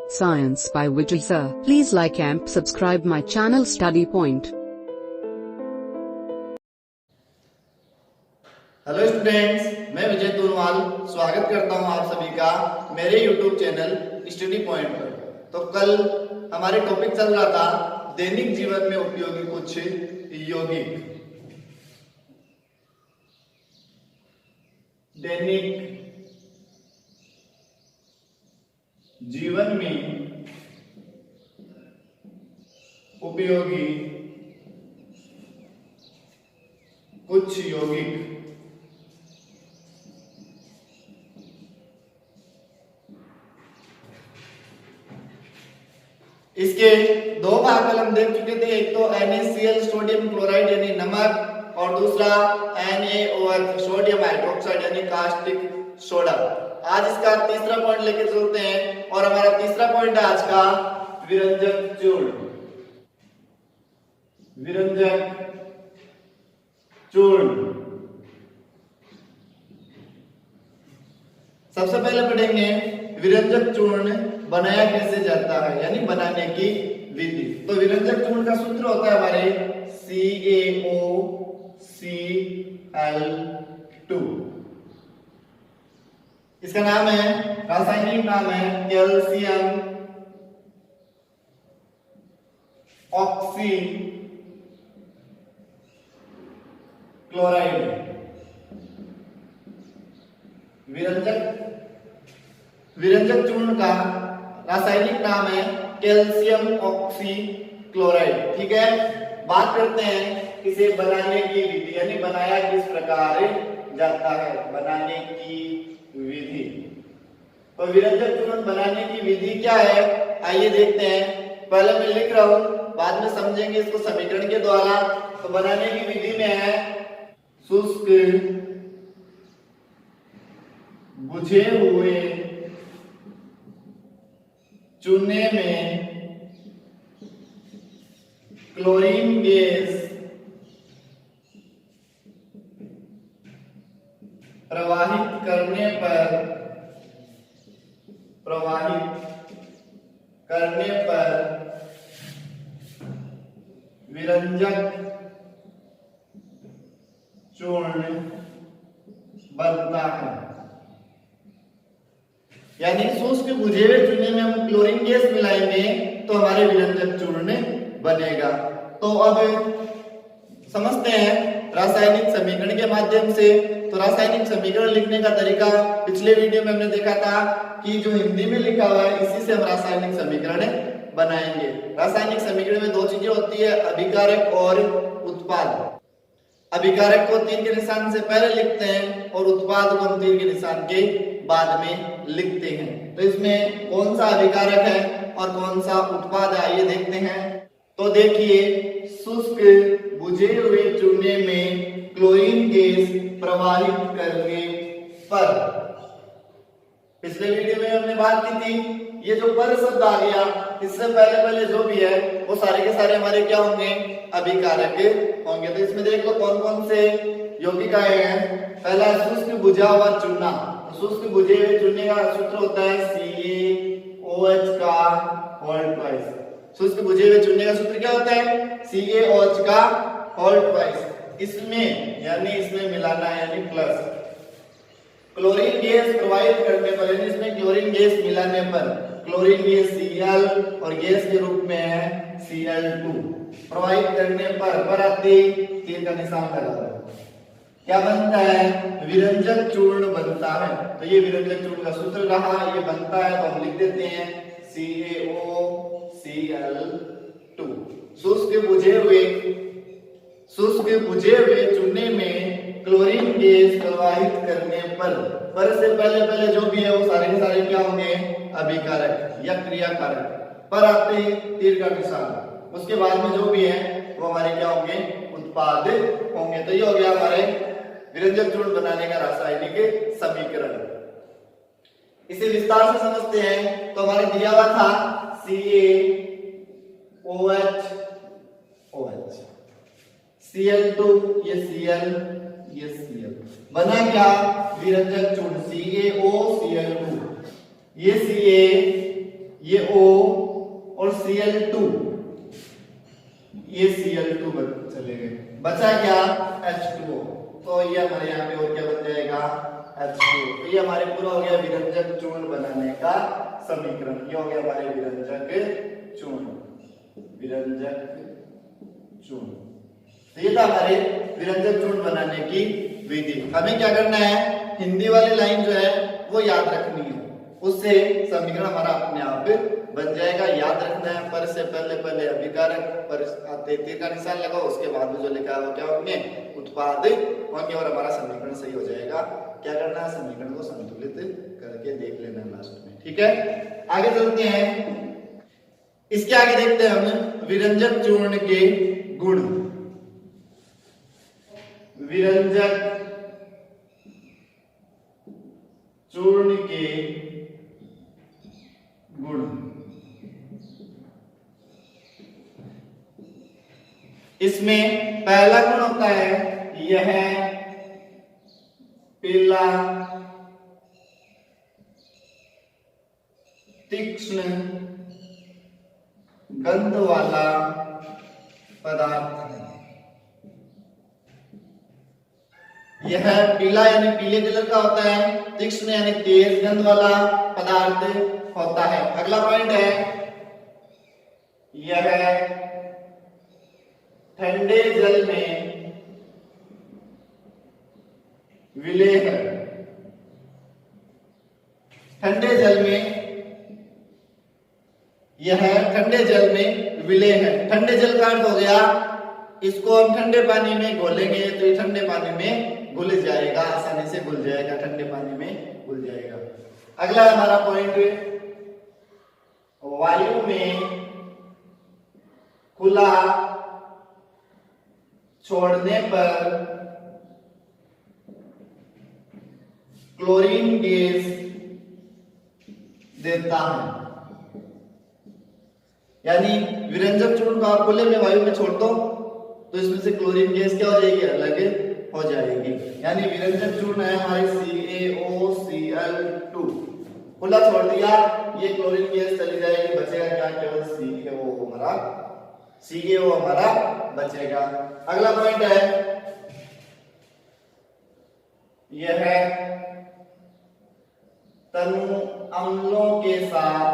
Science by Vijay Sir. Please like and subscribe my channel Study Point. Hello students, मैं विजय तोनवाल स्वागत करता हूं आप सभी का मेरे YouTube चैनल स्टडी पॉइंट पर। तो कल हमारे टॉपिक चल रहा था दैनिक जीवन में उपयोगी कुछ यौगिक। दैनिक जीवन में उपयोगी कुछ यौगिक। इसके दो भाग कल हम देख चुके थे, एक तो NaCl सोडियम क्लोराइड यानी नमक और दूसरा NaOH सोडियम हाइड्रोक्साइड यानी कास्टिक सोडा। आज इसका तीसरा पॉइंट लेके चलते हैं और हमारा तीसरा पॉइंट है आज का विरंजक चूर्ण। विरंजक चूर्ण सबसे पहले पढ़ेंगे विरंजक चूर्ण बनाया कैसे जाता है यानी बनाने की विधि। तो विरंजक चूर्ण का सूत्र होता है हमारे CaOCl2। इसका नाम है, रासायनिक नाम है कैल्शियम ऑक्सी क्लोराइड। विरंजक चूर्ण का रासायनिक नाम है कैल्शियम ऑक्सी क्लोराइड। ठीक है, बात करते हैं इसे बनाने की विधि यानी बनाया किस प्रकार जाता है, बनाने की विधि। तो विरंजक चूर्ण बनाने की विधि क्या है, आइए देखते हैं। पहले मैं लिख रहा हूं, बाद में समझेंगे इसको समीकरण के द्वारा। तो बनाने की विधि में है शुष्क बुझे हुए चूने में क्लोरीन गैस प्रवाहित करने पर विरंजक चूर्ण बनता है। यानी शुष्क बुझे हुए चूने में हम क्लोरीन गैस मिलाएंगे तो हमारे विरंजक चूर्ण बनेगा। तो अब समझते हैं रासायनिक समीकरण के माध्यम से। तो रासायनिक समीकरण लिखने का तरीका पिछले वीडियो में हमने देखा था कि जो हिंदी में लिखा हुआ है इसी से हम रासायनिक समीकरण बनाएंगे। रासायनिक समीकरण में दो चीजें होती है, अभिकारक और उत्पाद। अभिकारक को तीर के निशान से पहले लिखते हैं और उत्पाद को हम तीर के निशान के बाद में लिखते हैं। तो इसमें कौन सा अभिकारक है और कौन सा उत्पाद है आइए देखते हैं। तो देखिए, शुष्क बुझे हुए चूने में क्लोरीन गैस प्रवाहित करने पर, पिछले वीडियो में हमने बात की थी, ये जो पर शब्द आ गया इससे पहले जो भी है वो सारे के सारे हमारे क्या होंगे, अभिकारक होंगे। तो इसमें देख लो कौन कौन से यौगिक आए हैं। पहला शुष्क बुझा हुआ चूना। शुष्क बुझे हुए चूने का सूत्र होता है CaOH का होल ट्वाइस। शुष्क बुझे हुए चूने का सूत्र क्या होता है, CaOH का होल ट्वाइस। इसमें यानी इसमें मिलाना है यानी प्लस। क्लोरीन गैस प्रवाहित करने पर यानी इसमें क्लोरीन गैस मिलाने पर, क्लोरीन गैस Cl और गैस के रूप में है Cl2 प्रवाहित करने पर आते तीर का निशान लगा दो, क्या बनता है, विरंजक चूर्ण बनता है। तो ये विरंजक चूर्ण का सूत्र रहा, ये बनता है तो हम लिख देते हैं CaOCl2। शुष्क बुझे हुए चूने में क्लोरीन गैस प्रवाहित करने पर से पहले जो भी है वो सारे के सारे क्या होंगे, अभिकारक या क्रियाकारक। पर आते ही तीर का निशान, उसके बाद में जो भी है वो हमारे क्या होंगे, उत्पाद होंगे। तो ये हो गया हमारे विरंजक चूर्ण बनाने का रासायनिक समीकरण। इसे विस्तार से समझते हैं। तो हमारे दिया हुआ था CaOH Cl2, ये Cl, ये Cl बना क्या, विरंजक चूर्ण CaOCl2। ये Ca, ये O बचा क्या H2O। तो ये हमारे यहाँ पे और क्या बन जाएगा H2O। तो ये हमारे पूरा हो गया विरंजक चूर्ण बनाने का समीकरण। ये हो गया हमारे विरंजक चूर्ण, विरंजक चूर्ण। तो ये था हमारे विरंजक चूर्ण बनाने की विधि। हमें क्या करना है, हिंदी वाली लाइन जो है वो याद रखनी है, उससे समीकरण हमारा अपने आप बन जाएगा। याद रखना है, पर से पहले अभिकारक, पर तीर का निशान लगाओ, उसके बाद में जो लिखा है वो क्या होंगे, उत्पाद होंगे, और हमारा समीकरण सही हो जाएगा। क्या करना है, समीकरण को संतुलित करके देख लेना लास्ट में। ठीक है, आगे चलते हैं। इसके आगे देखते हैं हम विरंजक चूर्ण के गुण। विरंजक चूर्ण के गुण। इसमें पहला गुण होता है यह पीला तीक्ष्ण गंध वाला पदार्थ है। यह पीला यानी पीले कलर का होता है, तीक्ष्ण यानी तेज गंध वाला पदार्थ होता है। अगला पॉइंट है यह ठंडे जल में विलेय है। ठंडे जल में, यह ठंडे जल में विलेय है। ठंडे जल का अर्थ हो गया, इसको हम ठंडे पानी में घोलेंगे तो ये ठंडे पानी में घुल जाएगा, आसानी से घुल जाएगा, ठंडे पानी में घुल जाएगा। अगला हमारा पॉइंट, वायु में खुला छोड़ने पर क्लोरीन गैस देता है। यानी विरंजक चूर्ण को आप खुले में वायु में छोड़ दो तो इसमें से क्लोरीन गैस क्या हो जाएगी, अलग हो जाएगी। यानी विरंजक चूर्ण है हमारे CaOCl2, खुला छोड़ दिया, ये क्लोरीन गैस चली जाएगी, बचेगा क्या, केवल CaO हमारा बचेगा। अगला पॉइंट है यह तनु अम्लों के साथ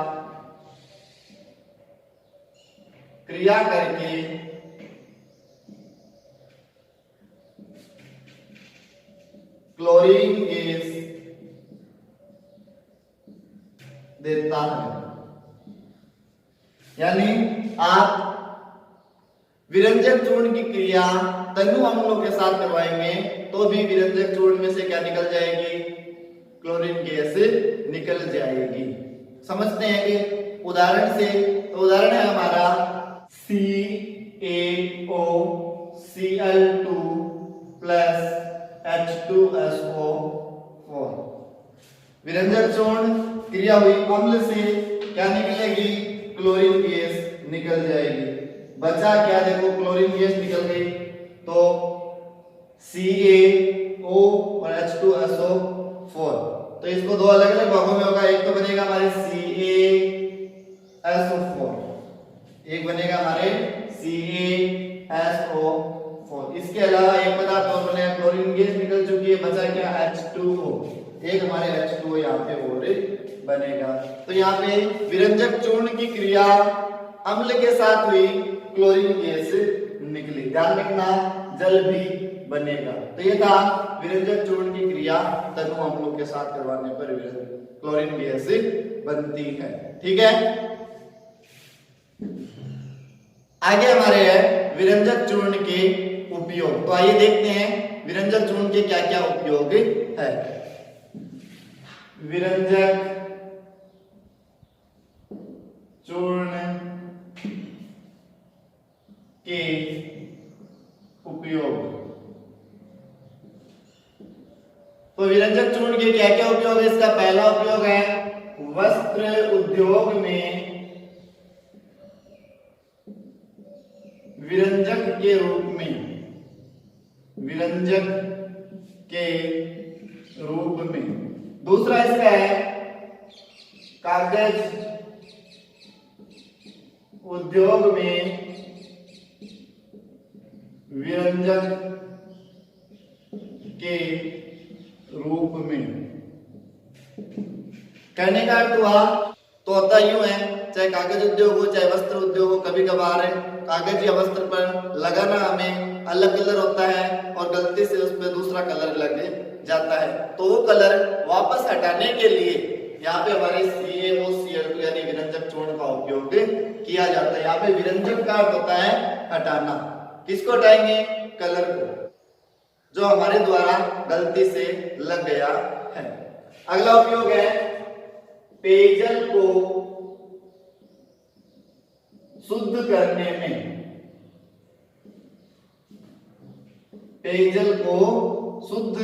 क्रिया करके क्लोरीन गैस देता है। यानी आप विरंजक चूर्ण की क्रिया तनु अम्लों के साथ करवाएंगे तो भी विरंजक चूर्ण में से क्या निकल जाएगी, क्लोरीन गैस निकल जाएगी। समझते हैं कि उदाहरण से, तो उदाहरण है हमारा CaOCl2 प्लस H2SO4। विरंजक चूर्ण क्रिया हुई अम्ल से, क्या निकलेगी, क्लोरीन गैस निकल जाएगी। बचा क्या, देखो क्लोरीन गैस निकल गई, तो CaO और H2SO4, तो इसको दो अलग अलग भागों में होगा। एक तो बनेगा हमारे CaSO4, एक बनेगा हमारे CaSO4। इसके अलावा एक पदार्थ और बनेगा, क्लोरीन गैस निकल चुकी है, बचा क्या H2O, एक हमारे H2O यहाँ पे और बनेगा। तो यहाँ पे विरंजक चूर्ण की क्रिया अम्ल के साथ हुई, क्लोरीन गैस निकली। ध्यान रखना, जल भी बनेगा। तो ये था विरंजक चूर्ण की क्रिया तनु अम्लों के साथ करवाने पर क्लोरीन गैस बनती है। ठीक है, आगे हमारे है विरंजक चूर्ण के उपयोग। तो आइए देखते हैं विरंजक चूर्ण के क्या क्या उपयोग है। विरंजक चूर्ण के उपयोग। तो विरंजक चूर्ण के क्या क्या उपयोग है, इसका पहला उपयोग है वस्त्र उद्योग में विरंजक के रूप में, विरंजक के रूप में। दूसरा इसका है कागज उद्योग में विरंजक के रूप में। कहने का अर्थ हुआ तो होता यूं है, चाहे कागज उद्योग हो चाहे वस्त्र उद्योग हो, कभी कभार कागज या वस्त्र पर लगाना हमें अलग कलर होता है और गलती से उस पर दूसरा कलर लग जाता है, तो वो कलर वापस हटाने के लिए यहाँ पे हमारे CaOCl2 यानी विरंजक चूर्ण का उपयोग किया जाता है। यहाँ पे विरंजक का अर्थ होता है हटाना। किसको हटाएंगे? कलर को, जो हमारे द्वारा गलती से लग गया है। अगला उपयोग है पेयजल को शुद्ध करने में। पेयजल को शुद्ध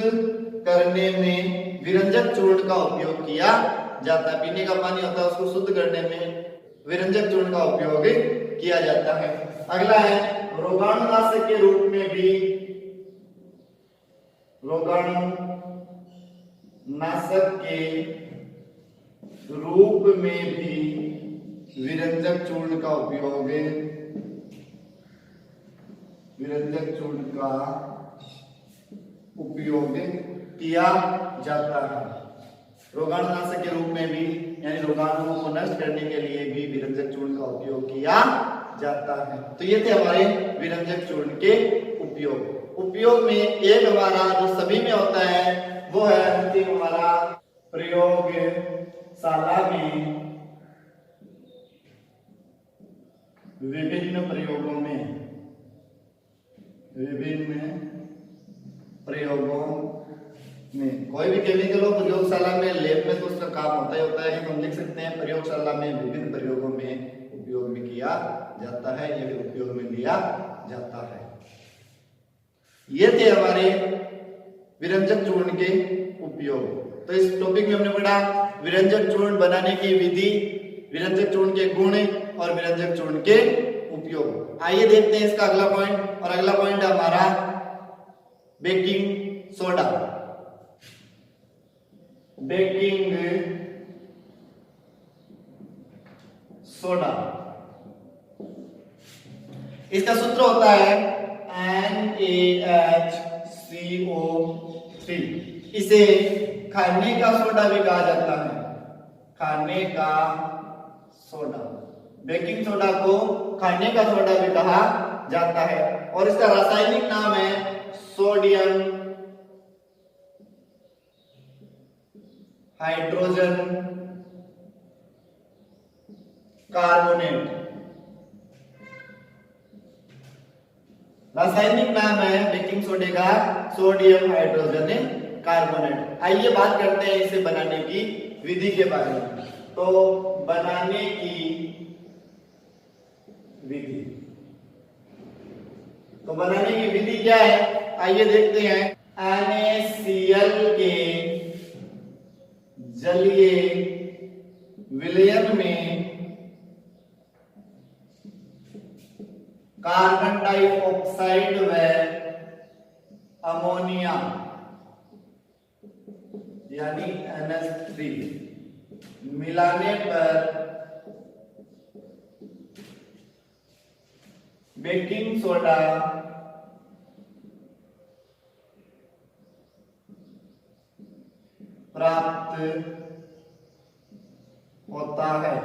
करने में विरंजक चूर्ण का उपयोग किया जाता है। पीने का पानी होता है, उसको शुद्ध करने में विरंजक चूर्ण का उपयोग किया जाता है। अगला है रोगाणुनाशक के रूप में भी, रोगाणुनाशक के रूप में भी विरंजक चूर्ण का उपयोग, विरंजक चूर्ण का उपयोग किया जाता है। रोगाणुनाशक के रूप में भी यानी रोगाणुओं को नष्ट करने के लिए भी विरंजक चूर्ण का उपयोग किया जाता है। तो ये थे हमारे विरंजक चूर्ण के उपयोग। उपयोग में एक हमारा जो सभी में होता है वो है अंतिम हमारा प्रयोगशाला में, विभिन्न प्रयोगों में, विभिन्न प्रयोगों में। कोई भी केमिकल हो प्रयोगशाला में, लैब में तो उसका काम होता है, हम लिख सकते हैं प्रयोगशाला में विभिन्न प्रयोगों में उपयोग में किया जाता है या फिर उपयोग में लिया जाता है। ये थे हमारे विरंजक चूर्ण के उपयोग। तो इस टॉपिक में हमने पढ़ा विरंजक चूर्ण बनाने की विधि, विरंजक चूर्ण के गुण और विरंजक चूर्ण के उपयोग। आइए देखते हैं इसका अगला पॉइंट, और अगला पॉइंट है हमारा बेकिंग सोडा। बेकिंग सोडा, इसका सूत्र होता है NaHCO3। इसे खाने का सोडा भी कहा जाता है, खाने का सोडा। बेकिंग सोडा को खाने का सोडा भी कहा जाता है और इसका रासायनिक नाम है सोडियम हाइड्रोजन कार्बोनेट। रासायनिक नाम है बेकिंग सोडे का सोडियम हाइड्रोजन कार्बोनेट। आइए बात करते हैं इसे बनाने की विधि के बारे में। तो बनाने की विधि, तो बनाने की विधि क्या है आइए देखते हैं। NaCl के जलीय विलयन में कार्बन डाइऑक्साइड व अमोनिया यानी NH3 मिलाने पर बेकिंग सोडा प्राप्त होता है।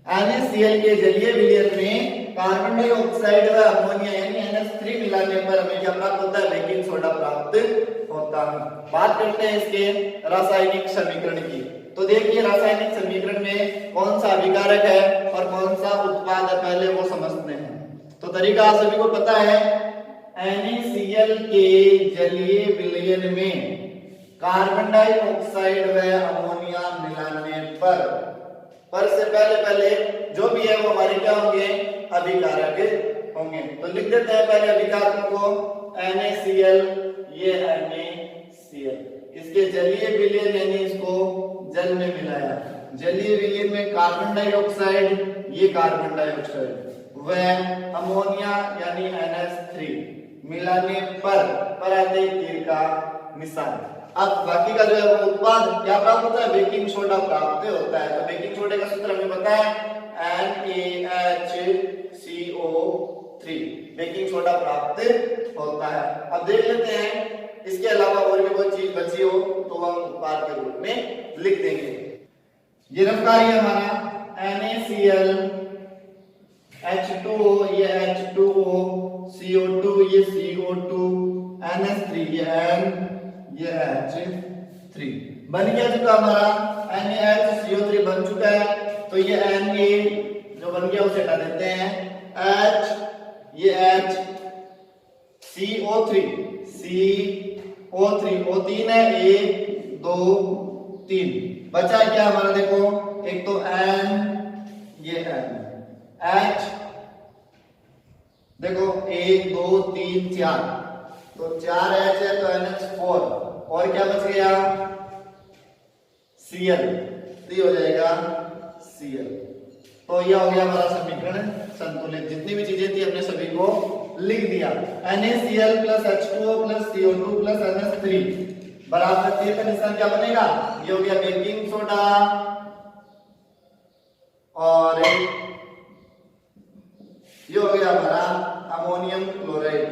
NaCl के जलीय विलयन में कार्बन डाइऑक्साइड व अमोनिया यानी NH3 मिलाने पर हमें क्या प्राप्त होता है? बेकिंग सोडा प्राप्त होता है। बात करते हैं इसके रासायनिक समीकरण की। तो देखिए रासायनिक समीकरण में कौन सा अभिकारक है और कौन सा उत्पाद है, पहले वो समझते हैं। तो तरीका आप सभी को पता है, NaCl के जलीय विलयन में कार्बन डाइऑक्साइड व अमोनिया मिलाने पर से पहले जो भी है वो हमारे क्या होंगे? अभिकारक होंगे। तो लिख देते हैं पहले अभिकारकों को। NaCl, ये NaCl, इसके जलीय विलयन यानी इसको जल में मिलाया, जलीय विलयन में कार्बन डाइऑक्साइड, ये कार्बन डाइऑक्साइड व अमोनिया यानी NH3 मिलाने पर आते तीर का निशान। अब बाकी का जो है वो उत्पाद क्या प्राप्त होता है? बेकिंग सोडा प्राप्त होता है। तो बेकिंग सोडा का सूत्र हमें पता है NaHCO3। बेकिंग सोडा प्राप्त होता है। अब देख लेते हैं इसके अलावा और भी कोई चीज बची हो तो हम उत्पाद के रूप में लिख देंगे। ये रफ कार्य है हमारा NaCl H2O, ये H2O, CO2, ये CO2, NH3, ये N, ये H3 बन गया चुका हमारा NaHCO3 बन चुका है। तो ये Na जो बन गया उसे हटा देते हैं, H, ये H, CO3, CO3, O3 है, 1 2 3 बचा क्या हमारा, देखो एक तो N, ये N, H, देखो 1 2 3 4, तो 4 H है तो NH4, और क्या बच गया Cl, तो ये हो जाएगा Cl। तो यह हो गया हमारा समीकरण संतुलित। जितनी भी चीजें थी हमने सभी को लिख दिया। NaCl plus H2O plus CO2 plus NH3 बराबर तीर का निशान क्या बनेगा, ये हो गया बेकिंग सोडा, और ये हो गया हमारा अमोनियम क्लोराइड,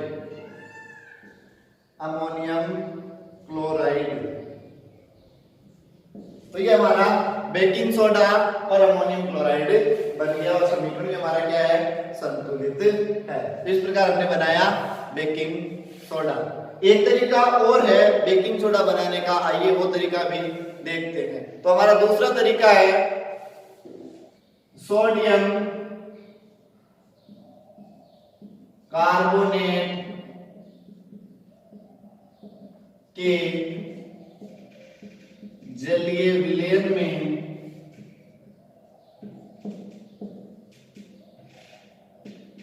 अमोनियम क्लोराइड। तो ये हमारा बेकिंग सोडा और अमोनियम क्लोराइड बन गया, और समीकरण में हमारा क्या है, संतुलित है। तो इस प्रकार हमने बनाया बेकिंग सोडा। एक तरीका और है बेकिंग सोडा बनाने का, आइए वो तरीका भी देखते हैं। तो हमारा दूसरा तरीका है सोडियम कार्बोनेट के जलीय विलयन में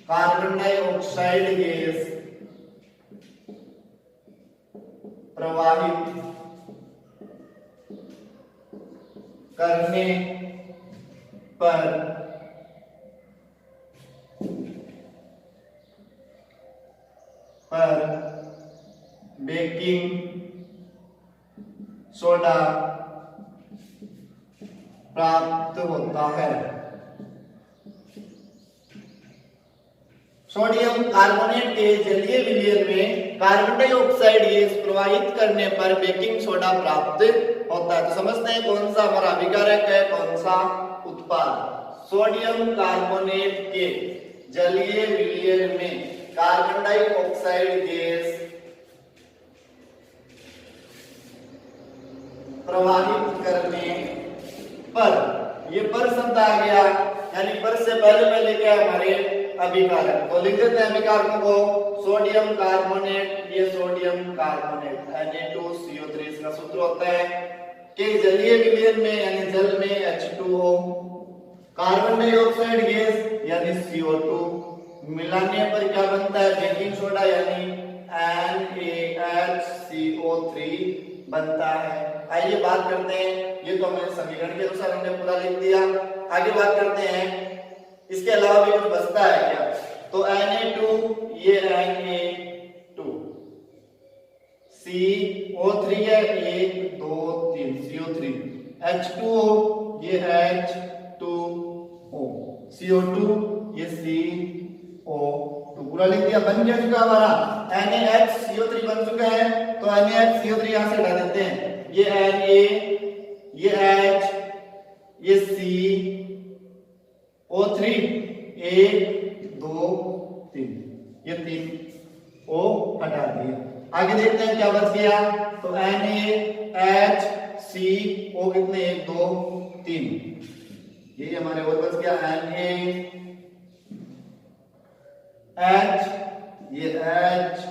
कार्बन डाइऑक्साइड गैस प्रवाहित करने पर बेकिंग सोडा प्राप्त होता है। सोडियम कार्बोनेट के जलीय विलयन में कार्बन डाइऑक्साइड गैस प्रवाहित करने पर बेकिंग सोडा प्राप्त होता है। तो समझते हैं कौन सा हमारा अभिकारक है, कौन सा उत्पाद। सोडियम कार्बोनेट के जलीय विलयन में कार्बन डाइऑक्साइड गैस प्रवाहित करने पर, ये पर शब्द आ गया, यानी पर से पहले क्या है हमारे अभिकारक। तो लिख देते हैं अभिकारकों को, सोडियम कार्बोनेट, ये सोडियम कार्बोनेट Na2CO3 इसका सूत्र होता है कि जलीय विलयन में यानी जल में H2O, कार्बन डाइऑक्साइड गैस यानी CO2 मिलाने पर क्या बनता है, बेकिंग सोडा यानी NaHCO3 बनता है। आइए बात करते हैं, ये तो हमने समीकरण के अनुसार हमने पूरा लिख दिया। आगे बात करते हैं इसके अलावा भी कुछ बचता है क्या, तो Na2, ये Na2, CO3 है 1 2 3 CO3, H2O, ये H2O, CO2, ये CO2 पूरा लिख दिया। बन गया चुका हमारा NaHCO3 बन चुका है। तो NaHCO3 यहां से हटा देते हैं, ये Na, ये H, ये CO3, 1 2 3, ये 3 O हटा दिए। आगे देखते हैं क्या बच गया, तो NaHCO कितने 1 2 3, ये हमारे और बच गया NaH, ये H,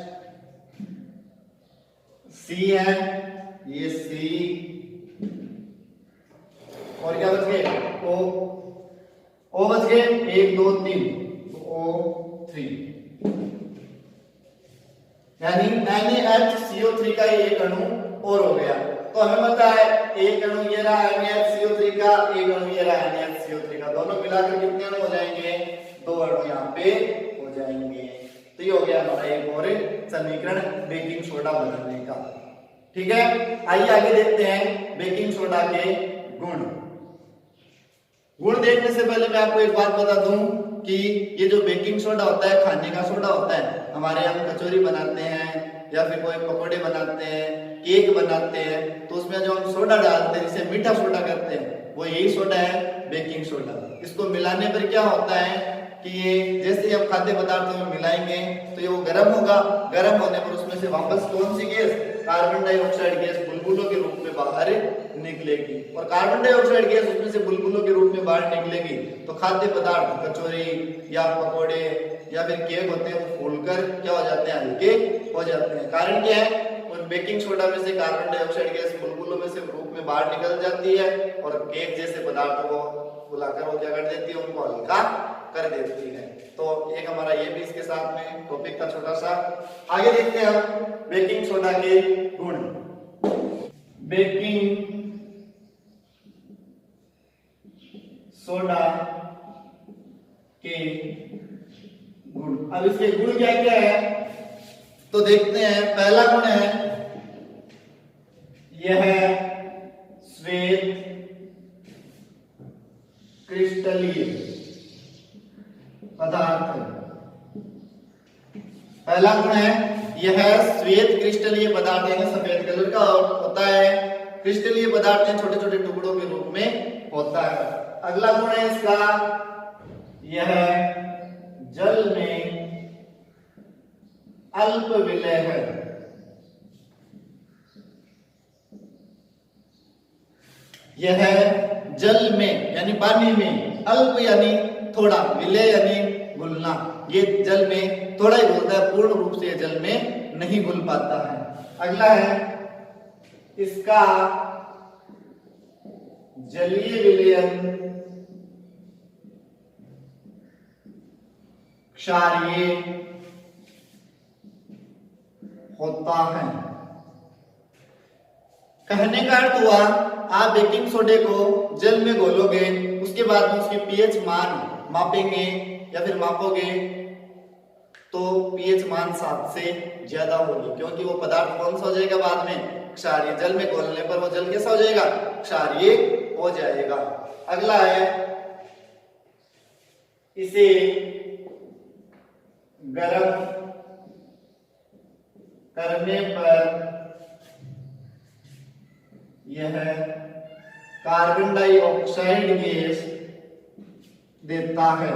C है, ये C, और क्या बच गए O बच गए 1 2 3, तो O3, यानी NaHCO3 का एक अणु और हो गया। तो हमें पता है एक अणु ये रहा NaHCO3 का, एक अणु ये रहा NaHCO3 का, दोनों मिलाकर कितने अणु हो जाएंगे, 2 अणु यहाँ पे हो जाएंगे। तो ये हो गया हमारा एक और समीकरण बेकिंग सोडा बनाने का। ठीक है, आइए आगे देखते हैं बेकिंग सोडा के गुण। गुण देखने से पहले मैं आपको एक बात बता दूं कि ये जो बेकिंग सोडा होता है खाने का सोडा होता है, हमारे हम कचौरी बनाते हैं या फिर कोई पकोड़े बनाते हैं, केक बनाते हैं, तो उसमें जो हम सोडा डालते हैं जिसे मीठा सोडा करते हैं, वो यही सोडा है बेकिंग सोडा। इसको मिलाने पर क्या होता है कि ये जैसे हम खाद्य पदार्थों में मिलाएंगे तो ये वो गर्म होगा, गर्म होने पर उसमें से वापस कौन सी गैस, कार्बन डाइऑक्साइड गैस बुलबुलों के रूप में बाहर निकलेगी, और कार्बन डाइऑक्साइड गैस उसमें से बुलबुलों के रूप में बाहर निकलेगी तो खाद्य पदार्थ कचौरी या पकोड़े या फिर केक होते हैं वो फूलकर क्या हो जाते हैं, हल्के हो जाते हैं। कारण क्या है, उन बेकिंग सोडा में से कार्बन डाइऑक्साइड गैस बुलबुलों में से रूप में बाहर निकल जाती है और केक जैसे पदार्थों को बुलाकर वो क्या कर देती है, उनको हल्का कर देती है। तो एक हमारा ये भी इसके साथ में टॉपिक का छोटा सा। आगे देखते हैं हम बेकिंग सोडा के गुण। बेकिंग सोडा के गुण, अब इसके गुण क्या क्या है तो देखते हैं। पहला गुण है यह श्वेत क्रिस्टलीय पदार्थ। पहला गुण है यह श्वेत क्रिस्टलीय पदार्थ, यानी सफेद कलर का होता है। क्रिस्टलीय पदार्थ छोटे छोटे टुकड़ों के रूप में होता है। अगला गुण है इसका, यह जल में अल्प विलय है। यह जल में यानी पानी में, अल्प यानी थोड़ा, विलय यानी घुलना, ये जल में थोड़ा ही घुलता है, पूर्ण रूप से जल में नहीं घुल पाता है। अगला है इसका जलीय विलयन क्षारीय होता है। कहने का अर्थ हुआ, आप बेकिंग सोडे को जल में घोलोगे, उसके बाद में उसकी पीएच मान मापेंगे या फिर मापोगे तो पीएच मान 7 से ज्यादा होगी, क्योंकि वो पदार्थ कौन सा हो जाएगा बाद में, क्षारीय। जल में घोलने पर वो जल कैसा हो जाएगा, क्षारीय हो जाएगा। अगला है इसे गर्म करने पर यह कार्बन डाइऑक्साइड गैस देता है।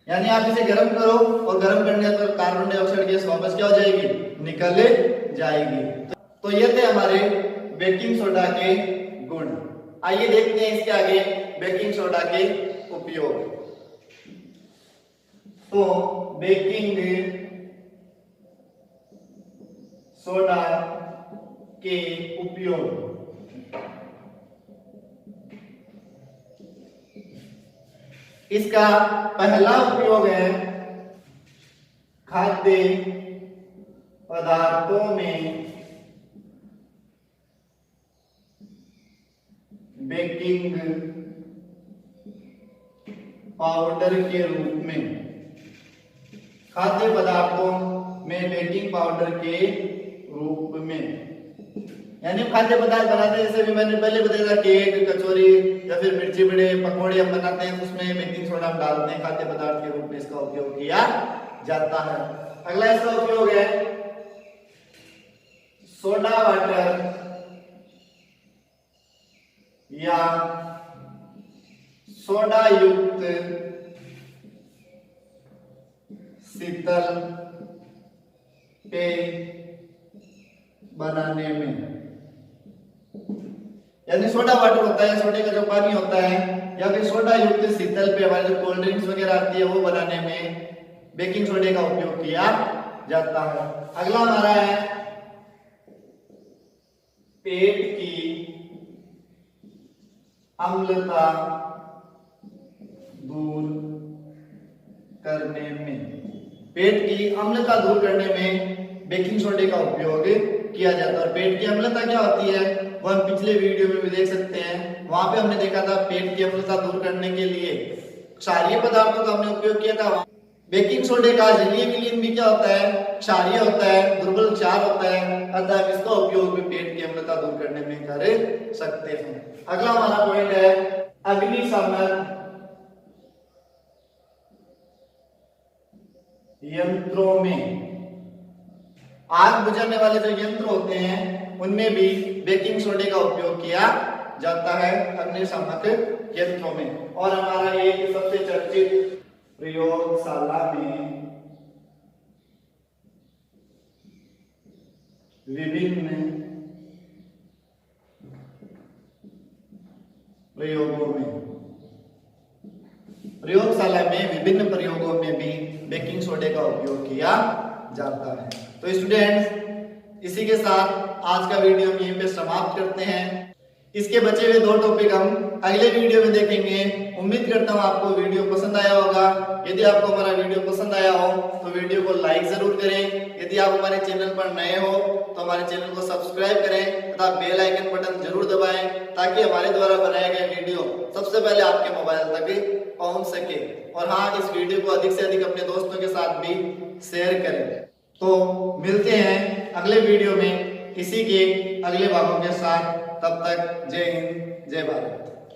यानी आप इसे गर्म करो और गर्म करने पर कार्बन डाइऑक्साइड गैस वापस क्या हो जाएगी, निकल जाएगी। तो ये थे हमारे बेकिंग सोडा के गुण। आइए देखते हैं इसके आगे बेकिंग सोडा के उपयोग। तो बेकिंग सोडा के उपयोग, इसका पहला उपयोग है खाद्य पदार्थों में बेकिंग पाउडर के रूप में। खाद्य पदार्थों में बेकिंग पाउडर के रूप में, यानी खाद्य पदार्थ बनाते हैं, जैसे भी मैंने पहले बताया था, केक, कचौरी या फिर मिर्ची बड़े, पकौड़े हम बनाते हैं, उसमें बेकिंग सोडा हम डालते हैं, खाद्य पदार्थ के रूप में इसका उपयोग किया जाता है। अगला इसका उपयोग है सोडा वाटर या सोडा युक्त शीतल पेय बनाने में। यानी सोडा वाटर होता है, सोडे का जो पानी होता है, या फिर सोडा युक्त शीतल पेय, हमारी जो कोल्ड ड्रिंक्स वगैरह आती है वो बनाने में बेकिंग सोडे का उपयोग किया जाता है। अगला हमारा है पेट की अम्लता दूर करने में। पेट की अम्लता दूर करने में बेकिंग सोडे का उपयोग किया जाता है। और पेट की अम्लता क्या होती है वो हम पिछले वीडियो में भी देख सकते हैं। वहां पे हमने देखा था पेट की अम्लता दूर करने के लिए क्षारीय पदार्थों का हमने उपयोग किया था। बेकिंग सोडे का जलीय विलयन भी क्या होता है, क्षारीय होता है, दुर्बल क्षार होता है, अतः इसका उपयोग भी पेट की अम्लता दूर करने में कर सकते हैं। अगला हमारा पॉइंट है अग्निशमन यंत्रों में, आग बुझाने वाले जो यंत्र होते हैं उनमें भी बेकिंग सोडे का उपयोग किया जाता है अग्निशामक यंत्रों में। और हमारा एक सबसे चर्चित प्रयोगशाला में विभिन्न प्रयोगों में भी बेकिंग सोडे का उपयोग किया जाता है। तो स्टूडेंट्स, इसी के साथ आज का वीडियो हम यहीं पे समाप्त करते हैं। इसके बचे हुए 2 टॉपिक हम अगले वीडियो में देखेंगे। उम्मीद करता हूँ आपको वीडियो पसंद आया होगा। यदि आपको हमारा वीडियो पसंद आया हो तो वीडियो को लाइक जरूर करें। यदि आप हमारे चैनल पर नए हो तो हमारे चैनल को सब्सक्राइब करें तथा बेल आइकन बटन जरूर दबाएं ताकि हमारे द्वारा बनाए गए वीडियो सबसे पहले आपके मोबाइल तक पहुंच सके। और हाँ, इस वीडियो को अधिक से अधिक अपने दोस्तों के साथ भी शेयर करें। तो मिलते हैं अगले वीडियो में इसी के अगले भागों के साथ। तब तक जय हिंद, जय भारत।